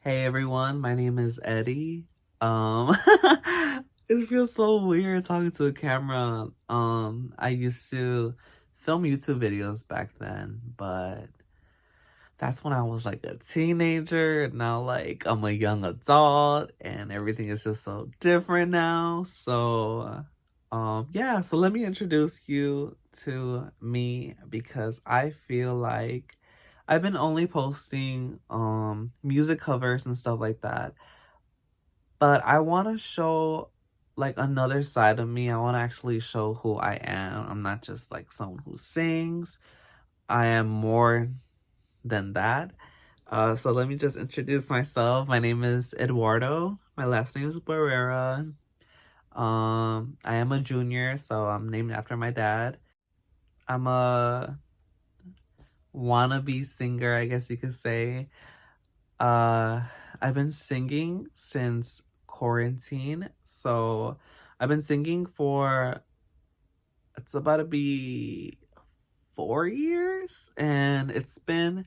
Hey everyone, my name is Eddie. Um it feels so weird talking to the camera. I used to film YouTube videos back then, but that's when I was like a teenager. Now like I'm a young adult and everything is just so different now. So let me introduce you to me because I feel like I've been only posting music covers and stuff like that. But I want to show like another side of me. I want to actually show who I am. I'm not just like someone who sings. I am more than that. So let me just introduce myself. My name is Eduardo. My last name is Barrera. I am a junior, so I'm named after my dad. I'm a wannabe singer, I guess you could say. Uh, I've been singing since quarantine, so I've been singing for it's about to be 4 years, and it's been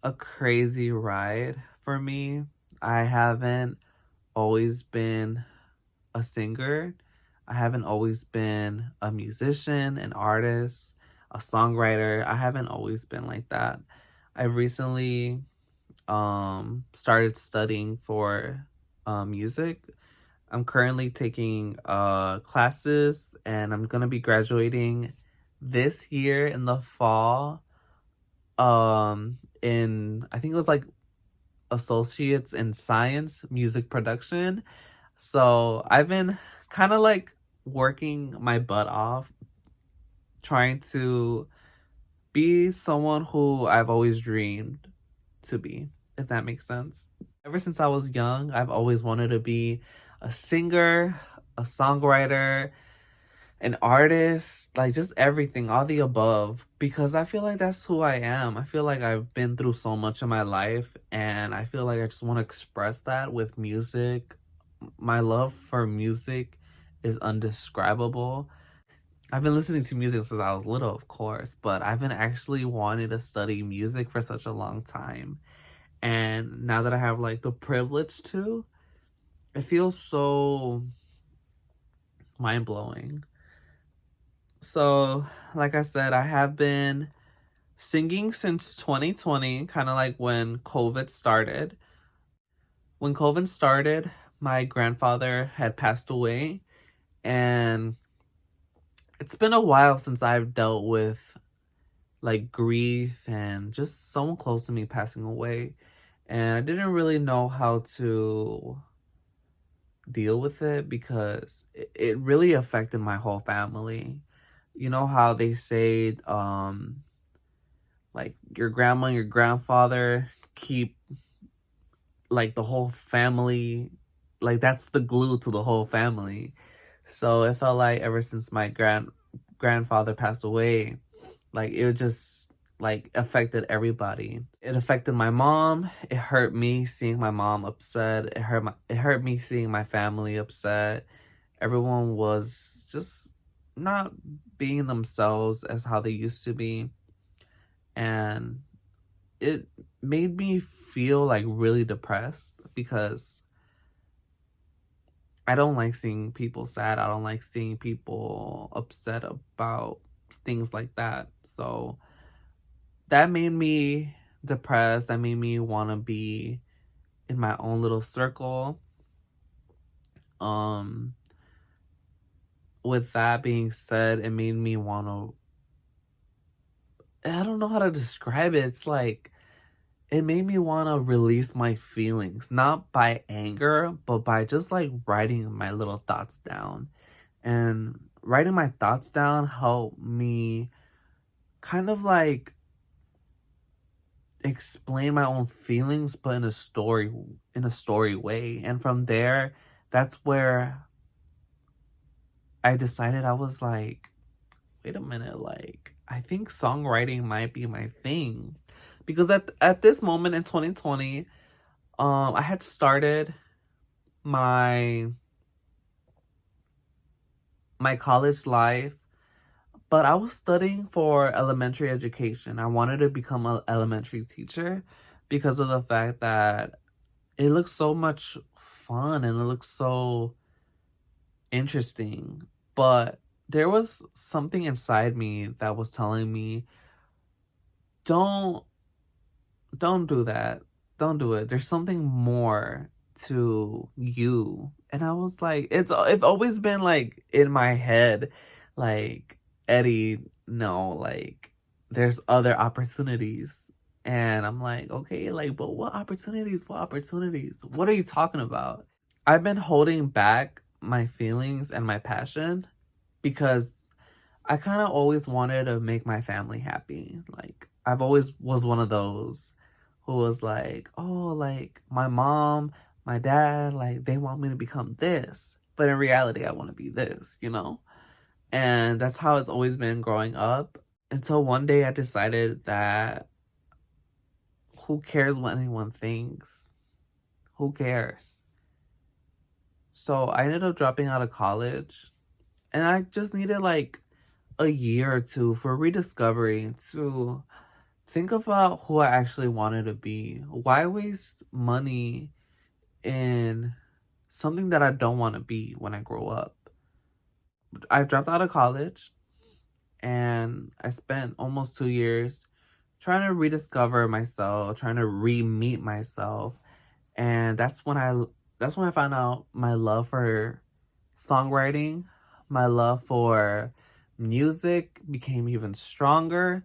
a crazy ride for me. I haven't always been a singer. I haven't always been a musician, an artist, a songwriter. I haven't always been like that. I've recently started studying for music. I'm currently taking classes and I'm going to be graduating this year in the fall in I think it was like associates in science music production. So I've been kind of like working my butt off trying to be someone who I've always dreamed to be, if that makes sense. Ever since I was young, I've always wanted to be a singer, a songwriter, an artist, like just everything, all the above, because I feel like that's who I am. I feel like I've been through so much in my life, and I feel like I just want to express that with music. My love for music is undescribable. I've been listening to music since I was little, of course, but I've been actually wanting to study music for such a long time. And now that I have like the privilege to, it feels so mind blowing. So, like I said, I have been singing since 2020, kind of like when COVID started. When COVID started, my grandfather had passed away, and it's been a while since I've dealt with like grief and just someone close to me passing away. And I didn't really know how to deal with it because it really affected my whole family. You know how they say like your grandma and your grandfather keep like the whole family, like that's the glue to the whole family. So it felt like ever since my grandfather passed away, like it just like affected everybody. It affected my mom. It hurt me seeing my mom upset. It hurt me seeing my family upset. Everyone was just not being themselves as how they used to be. And it made me feel like really depressed because I don't like seeing people sad. I don't like seeing people upset about things like that. So that made me depressed. That made me want to be in my own little circle. Um, with that being said, it made me want to. I don't know how to describe it. It's like it made me want to release my feelings, not by anger, but by just like writing my little thoughts down. And writing my thoughts down helped me kind of like explain my own feelings but in a story way. And from there, that's where I decided I was like, wait a minute, like I think songwriting might be my thing. Because at this moment in 2020, I had started my my college life, but I was studying for elementary education. I wanted to become an elementary teacher because of the fact that it looks so much fun and it looks so interesting. But there was something inside me that was telling me, don't don't do that. Don't do it. There's something more to you. And I was like, it's always been like in my head, like, Eddie, no, like there's other opportunities. And I'm like, okay, like, but what opportunities? What opportunities? What are you talking about? I've been holding back my feelings and my passion because I kind of always wanted to make my family happy. Like, I've always was one of those who was like, oh, like my mom, my dad, like they want me to become this. But in reality, I want to be this, you know? And that's how it's always been growing up. Until one day I decided that who cares what anyone thinks? Who cares? So I ended up dropping out of college and I just needed like a year or two for rediscovery to think about who I actually wanted to be. Why waste money in something that I don't want to be when I grow up? I dropped out of college and I spent almost 2 years trying to rediscover myself, trying to re-meet myself. And that's when I found out my love for songwriting, my love for music became even stronger.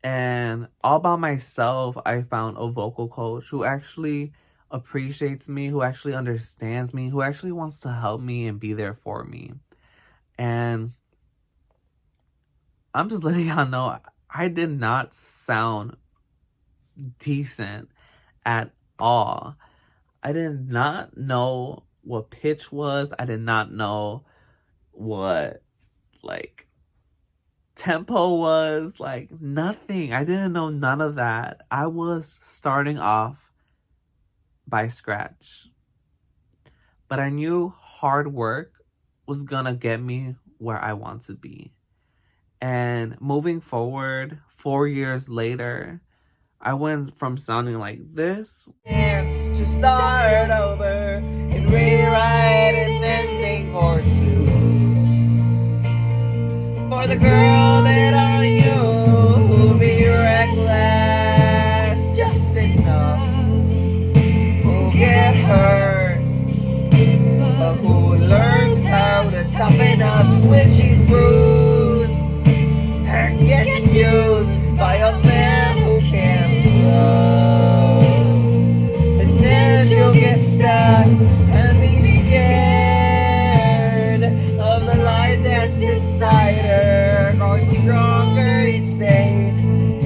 And all by myself, I found a vocal coach who actually appreciates me, who actually understands me, who actually wants to help me and be there for me. And I'm just letting y'all know I did not sound decent at all. I did not know what pitch was. I did not know what like tempo was, like nothing. I didn't know none of that. I was starting off by scratch. But I knew hard work was gonna get me where I want to be. And moving forward, 4 years later, I went from sounding like this chance to start over and rewrite an ending or two for the girl that I knew who'd be reckless just enough, who'll get hurt, but who learns how to toughen up when she's bruised and gets used by a man who can love. And then she'll get stuck and be scared of the light that's inside her, growing stronger each day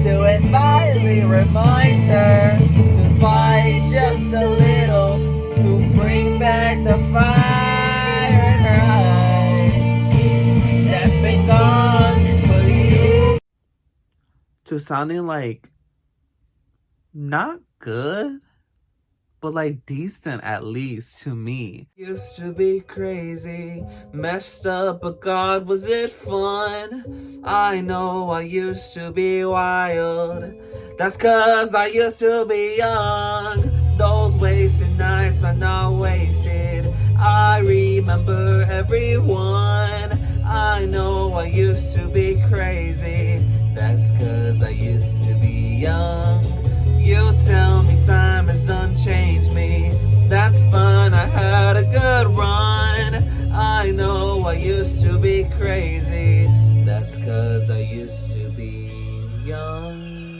till it finally reminds her to fight just a little to bring back the fire in her eyes that's been gone for you. To sounding like not good, but like decent at least to me. Used to be crazy, messed up, but God, was it fun? I know I used to be wild. That's cause I used to be young. Those wasted nights are not wasted. I remember everyone. I know I used to be crazy. That's cause I used to be young. You tell me time has done changed me. That's fine, I had a good run. I know I used to be crazy. That's cause I used to be young.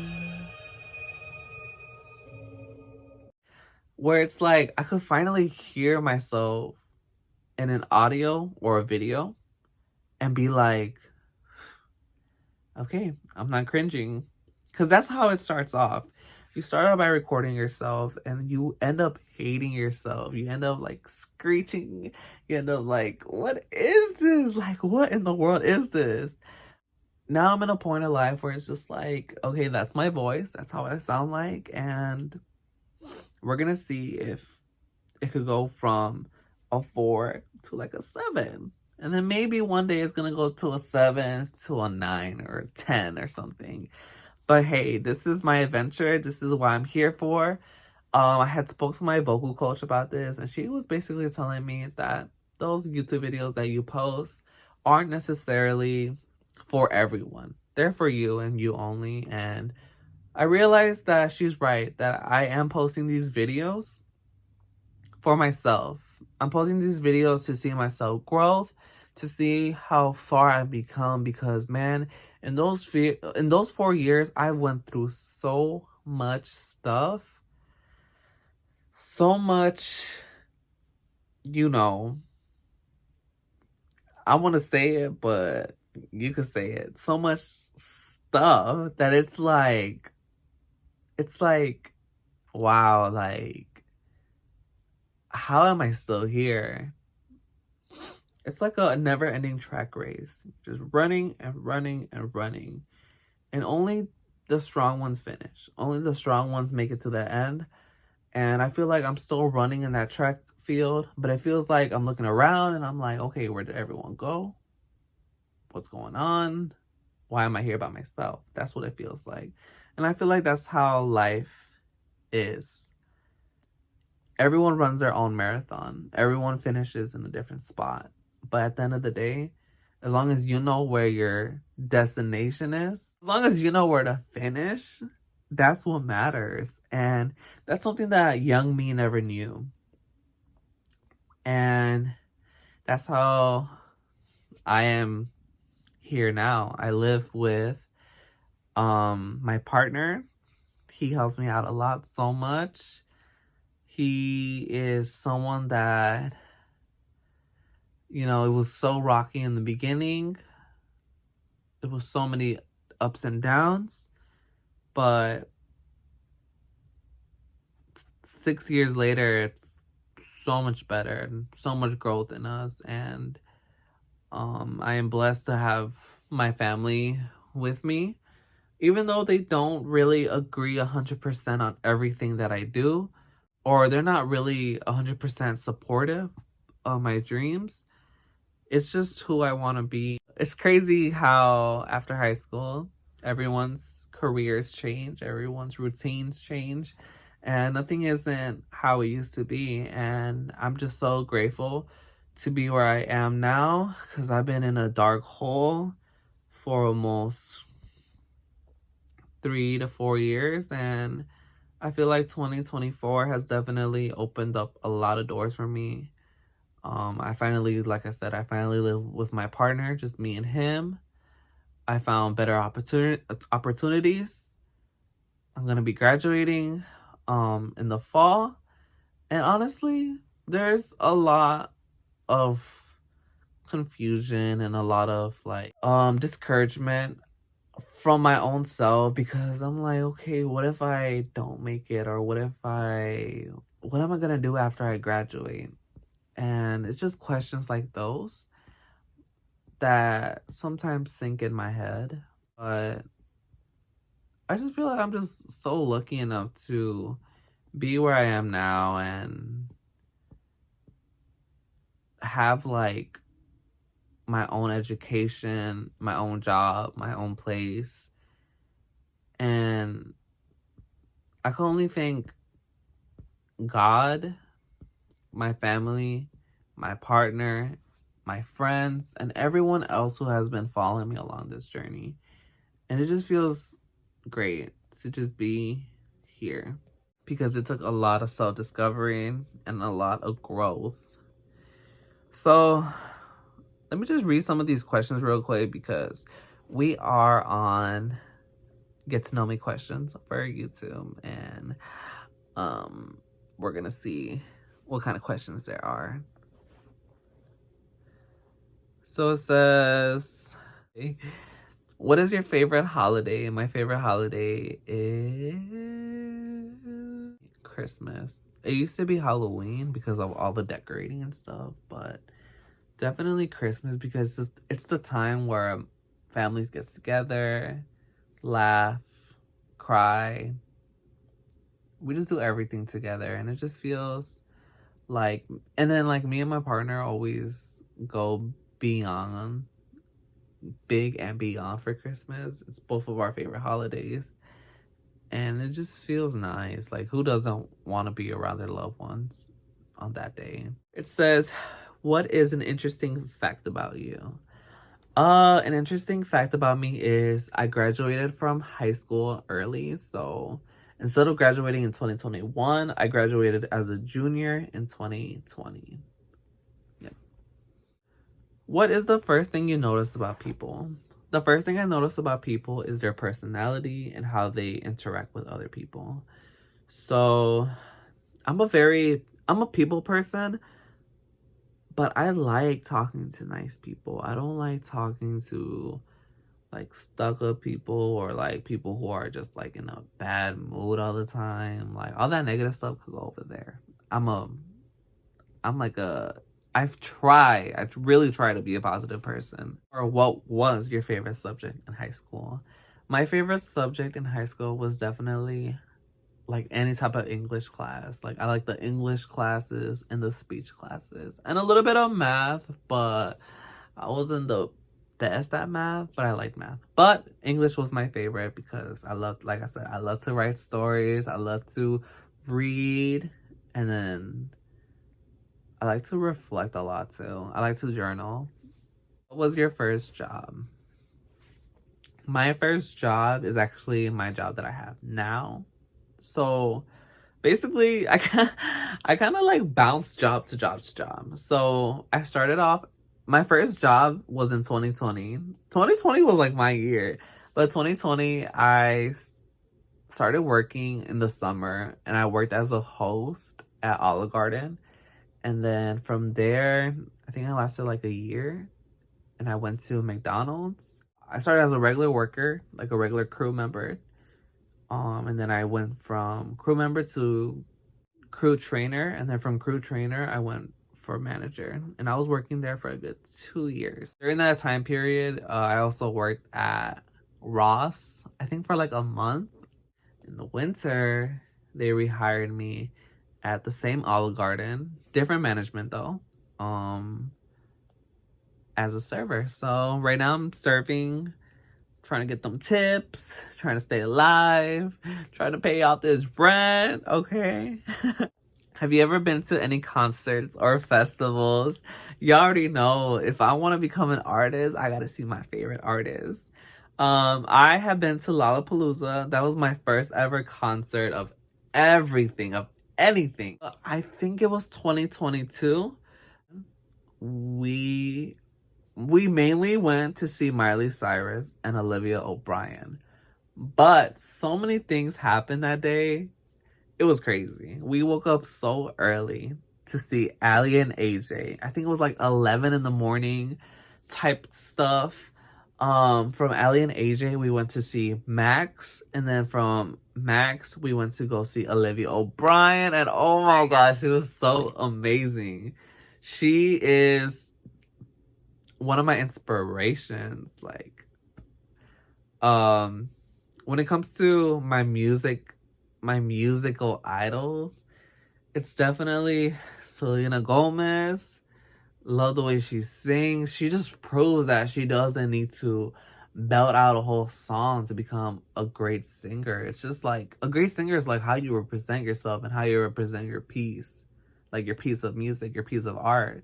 Where it's like I could finally hear myself in an audio or a video and be like, okay, I'm not cringing. Because that's how it starts off. You start out by recording yourself and you end up hating yourself. You end up like screeching. You end up like, what is this? Like, what in the world is this? Now I'm in a point of life where it's just like, okay, that's my voice. That's how I sound like. And we're going to see if it could go from a 4 to like a 7. And then maybe one day it's going to go to a 7 to a 9 or a 10 or something. But hey, this is my adventure. This is what I'm here for. I had spoke to my vocal coach about this, and she was basically telling me that those YouTube videos that you post aren't necessarily for everyone. They're for you and you only. And I realized that she's right, that I am posting these videos for myself. I'm posting these videos to see my self growth, to see how far I've become. Because man, in those 4 years, I went through so much stuff, so much. You know, I want to say it, but you could say it. So much stuff that it's like, wow, like, how am I still here? It's like a never ending track race, just running and running and running. And only the strong ones finish, only the strong ones make it to the end. And I feel like I'm still running in that track field, but it feels like I'm looking around and I'm like, okay, where did everyone go? What's going on? Why am I here by myself? That's what it feels like. And I feel like that's how life is. Everyone runs their own marathon. Everyone finishes in a different spot. But at the end of the day, as long as you know where your destination is, as long as you know where to finish, that's what matters. And that's something that young me never knew. And that's how I am here now. I live with my partner. He helps me out a lot, so much. He is someone that, you know, it was so rocky in the beginning. It was so many ups and downs, but 6 years later, it's so much better and so much growth in us. And I am blessed to have my family with me, even though they don't really agree 100% on everything that I do, or they're not really 100% supportive of my dreams. It's just who I want to be. It's crazy how after high school, everyone's careers change, everyone's routines change, and nothing isn't how it used to be. And I'm just so grateful to be where I am now, because I've been in a dark hole for almost 3 to 4 years, and I feel like 2024 has definitely opened up a lot of doors for me. I finally, like I said, I finally live with my partner, just me and him. I found better opportunities. I'm gonna be graduating in the fall. And honestly, there's a lot of confusion and a lot of like discouragement from my own self, because I'm like, okay, what if I don't make it, or what am I gonna do after I graduate? And it's just questions like those that sometimes sink in my head. But I just feel like I'm just so lucky enough to be where I am now and have like my own education, my own job, my own place. And I can only thank God, my family, my partner, my friends, and everyone else who has been following me along this journey. And it just feels great to just be here, because it took a lot of self-discovery and a lot of growth. So let me just read some of these questions real quick, because we are on Get to Know Me questions for YouTube, and we're gonna see what kind of questions there are. So it says, what is your favorite holiday? My favorite holiday is Christmas. It used to be Halloween because of all the decorating and stuff, but definitely Christmas, because it's the time where families get together, laugh, cry. We just do everything together, and it just feels like, and then like me and my partner always go beyond, big and beyond for Christmas. It's both of our favorite holidays. And it just feels nice. Like, who doesn't want to be around their loved ones on that day? It says, what is an interesting fact about you? An interesting fact about me is I graduated from high school early. So instead of graduating in 2021, I graduated as a junior in 2020. Yep. What is the first thing you notice about people? The first thing I notice about people is their personality and how they interact with other people. So I'm a people person, but I like talking to nice people. I don't like talking to like stuck up people or like people who are just like in a bad mood all the time. Like all that negative stuff could go over there. I'm a I'm like a I really try to be a positive person. Or what was your favorite subject in high school? My favorite subject in high school was definitely like any type of English class. Like I like the English classes and the speech classes and a little bit of math, but I wasn't the best at math, but I like math. But English was my favorite because I love, like I said, I love to write stories. I love to read, and then I like to reflect a lot too. I like to journal. What was your first job? My first job is actually my job that I have now. So basically, I kind of like bounce job to job to job. So I started off, my first job was in 2020. 2020 was like my year, but 2020 started working in the summer, and I worked as a host at Olive Garden. And then from there, I think I lasted like a year, and I went to McDonald's. I started as a regular worker, like a regular crew member. And then I went from crew member to crew trainer, and then from crew trainer I went for manager, and I was working there for a good 2 years. During that time period, I also worked at Ross, I think for like a month. In the winter, they rehired me at the same Olive Garden, different management though, as a server. So right now I'm serving, trying to get them tips, trying to stay alive, trying to pay out this rent, okay? Have you ever been to any concerts or festivals? You already know if I want to become an artist, I gotta see my favorite artists. I have been to Lollapalooza. That was my first ever concert of everything, of anything. I think it was 2022. We we mainly went to see Miley Cyrus and Olivia O'Brien. But so many things happened that day. It was crazy. We woke up so early to see Ali and AJ. I think it was like 11 in the morning type stuff. From Ali and AJ, we went to see Max, and then from Max, we went to go see Olivia O'Brien, and oh my gosh, it was so amazing. She is one of my inspirations. Like, when it comes to my musical idols, it's definitely Selena Gomez. Love the way she sings. She just proves that she doesn't need to belt out a whole song to become a great singer. It's just like a great singer is like how you represent yourself and how you represent your piece, like your piece of music, your piece of art.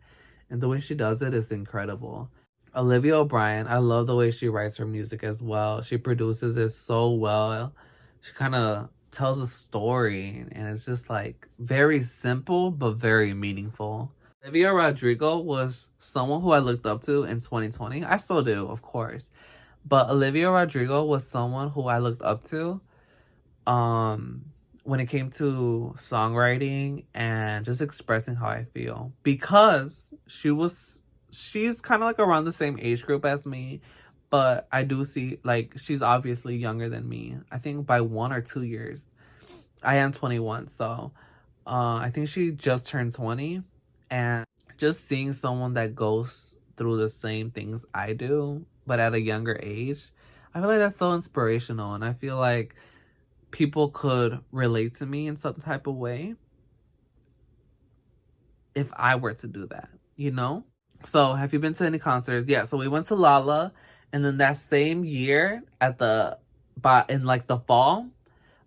And the way she does it is incredible. Olivia O'Brien, I love the way she writes her music as well. She produces it so well. She kind of tells a story, and it's just like very simple but very meaningful. Olivia Rodrigo was someone who I looked up to in 2020. I still do, of course. But Olivia Rodrigo was someone who I looked up to um when it came to songwriting and just expressing how I feel, because she's kind of like around the same age group as me, but I do see like she's obviously younger than me. I think by 1 or 2 years. I am 21, so I think she just turned 20, and just seeing someone that goes through the same things I do but at a younger age, I feel like that's so inspirational, and I feel like people could relate to me in some type of way if I were to do that, you know? So, have you been to any concerts? Yeah, so we went to Lala, and then that same year in like the fall,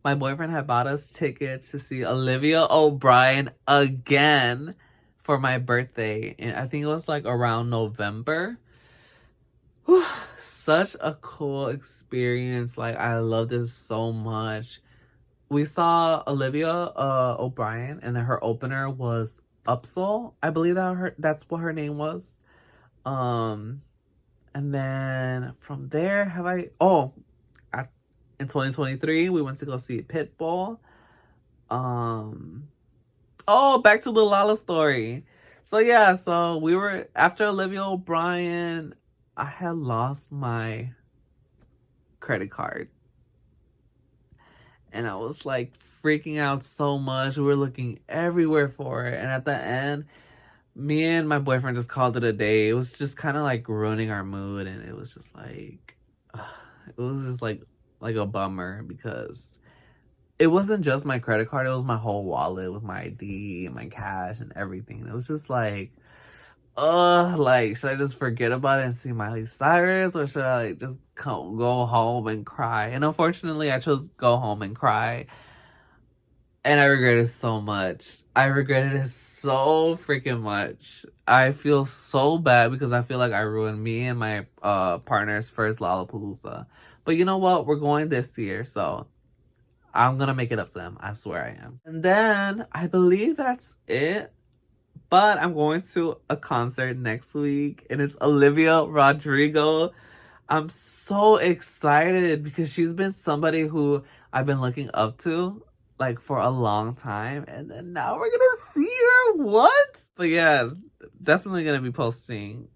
my boyfriend had bought us tickets to see Olivia O'Brien again for my birthday. And I think it was like around November. Whew, such a cool experience. Like, I loved it so much. We saw Olivia O'Brien, and then her opener was Upsol. I believe that's what her name was. Um, and then from there, in 2023, we went to go see Pitbull. Back to the Lala story. So yeah, so we were after Olivia O'Brien. I had lost my credit card, and I was like freaking out so much. We were looking everywhere for it, and at the end, me and my boyfriend just called it a day. It was just kind of like ruining our mood, and it was just like, it was just like a bummer because it wasn't just my credit card, it was my whole wallet with my ID and my cash and everything. It was just like, like, should I just forget about it and see Miley Cyrus, or should I like just go home and cry? And unfortunately, I chose go home and cry, and I regret it so much. I regretted it so freaking much. I feel so bad because I feel like I ruined me and my partner's first Lollapalooza. But you know what? We're going this year, so I'm gonna make it up to them. I swear I am. And then I believe that's it. But I'm going to a concert next week, and it's Olivia Rodrigo. I'm so excited because she's been somebody who I've been looking up to like for a long time, and then now we're gonna see her. What? But yeah, definitely gonna be posting.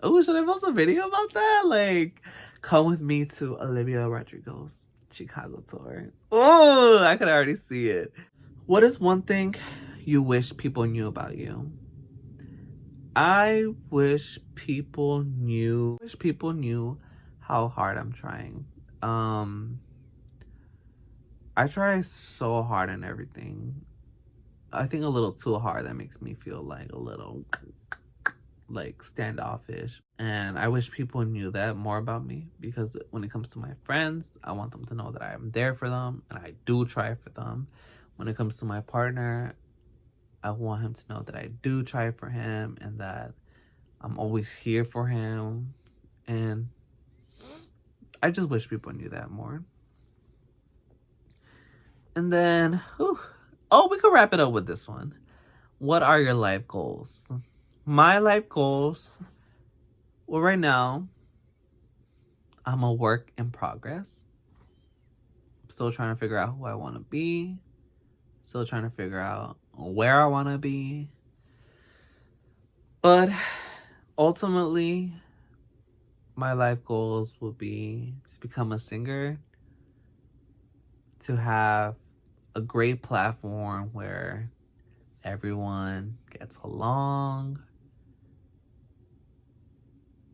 Oh, should I post a video about that? Like, come with me to Olivia Rodrigo's Chicago tour. Oh, I could already see it. What is one thing you wish people knew about you? I wish people knew how hard I'm trying. I try so hard in everything. I think a little too hard. That makes me feel like a little like standoffish. And I wish people knew that more about me, because when it comes to my friends, I want them to know that I am there for them and I do try for them. When it comes to my partner, I want him to know that I do try for him and that I'm always here for him. And I just wish people knew that more. And then, we could wrap it up with this one. What are your life goals? My life goals, well, right now, I'm a work in progress. Still trying to figure out who I want to be. Still trying to figure out where I want to be. But ultimately, my life goals will be to become a singer, to have a great platform where everyone gets along,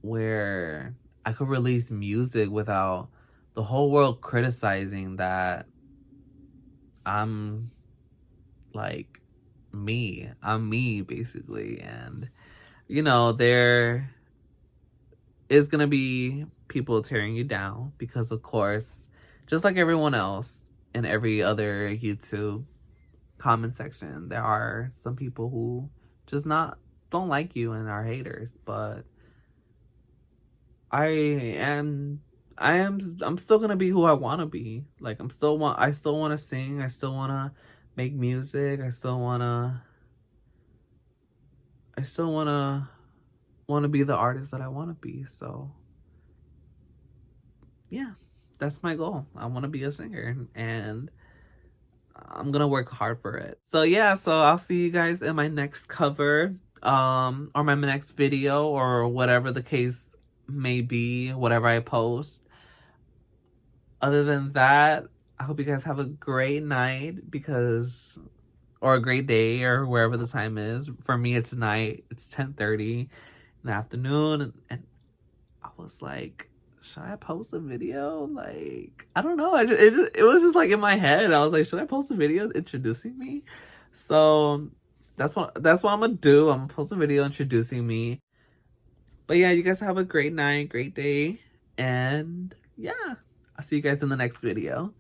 where I could release music without the whole world criticizing that I'm like me. I'm me, basically. And, there is going to be people tearing you down because, of course, just like everyone else in every other YouTube comment section, there are some people who just don't like you and are haters. But I'm still gonna be who I want to be. Like, I still want to sing. I still want to make music. I still want to be the artist that I want to be. So yeah, that's my goal. I want to be a singer, and I'm gonna work hard for it. So yeah, so I'll see you guys in my next cover, or my next video, or whatever the case may be, whatever I post. Other than that, I hope you guys have a great night, or a great day, or wherever the time is. For me, it's night. It's 10:30 in the afternoon, and I was like, should I post a video? Like, I don't know. It was just like in my head. I was like, should I post a video introducing me? So that's what I'm gonna do. I'm gonna post a video introducing me. But yeah, you guys have a great night, great day, and yeah, I'll see you guys in the next video.